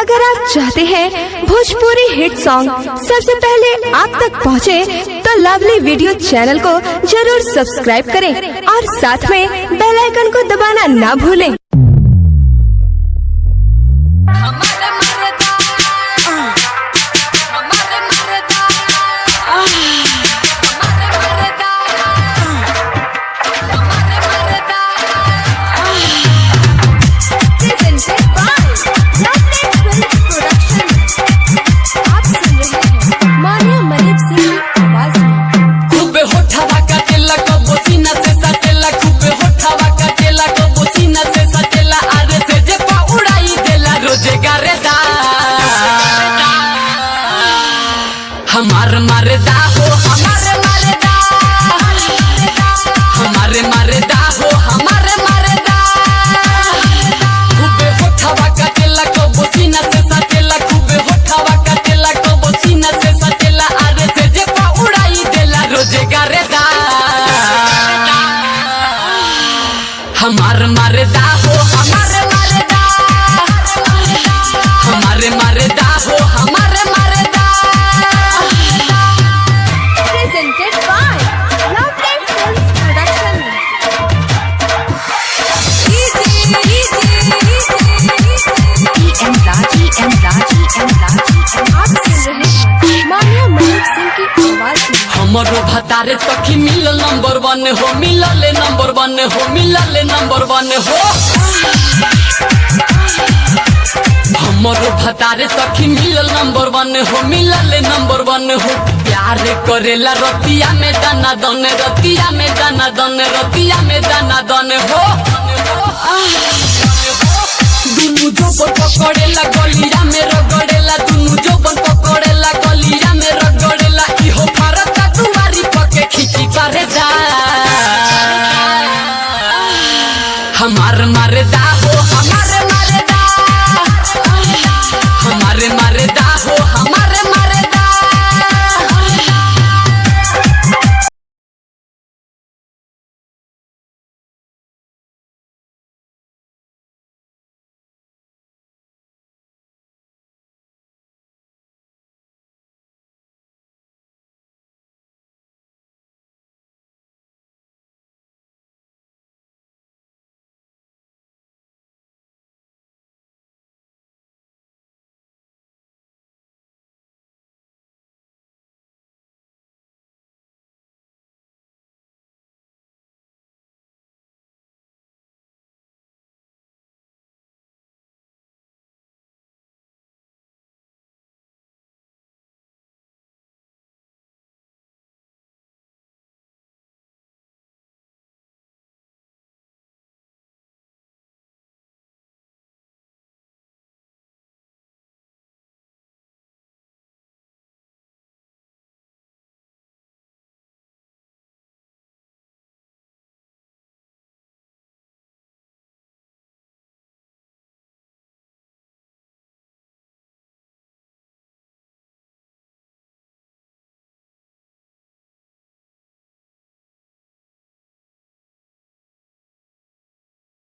अगर आप चाहते हैं भोजपुरी हिट सॉन्ग सबसे पहले आप तक पहुंचे, तो लवली वीडियो चैनल को जरूर सब्सक्राइब करें और साथ में बेल आइकन को दबाना ना भूलें। हमारे मरदा हो हमारे मरदा, हमारे मरदा हो हमारे मरदा, खूबे होठवा काटेला को बोसीना से सटेला, खूबे होठवा काटेला को बोसीना से सटेला, अरे से जे पा उड़ाई देला रोजे गरेदा। हमारे मरदा हो हमारे मरदा, हमारे मरदा हो हमारे मरदा। Presented by Lovely Films Production। आप सुन रहे हैं मानिया मलिक सिंह की आवाज में। हमारो भतारे सखी मिलल नंबर 1 हो, मिलल नंबर 1 हो, मिलल नंबर 1 हो। हमारो भतारे सखी मिलल नंबर 1 हो, मिलल नंबर 1 हो। प्यार करेला रतिया में दाना दन, रतिया में दाना दन, रतिया में दाना दन हो। दुनु जो पकड़ेला गलिया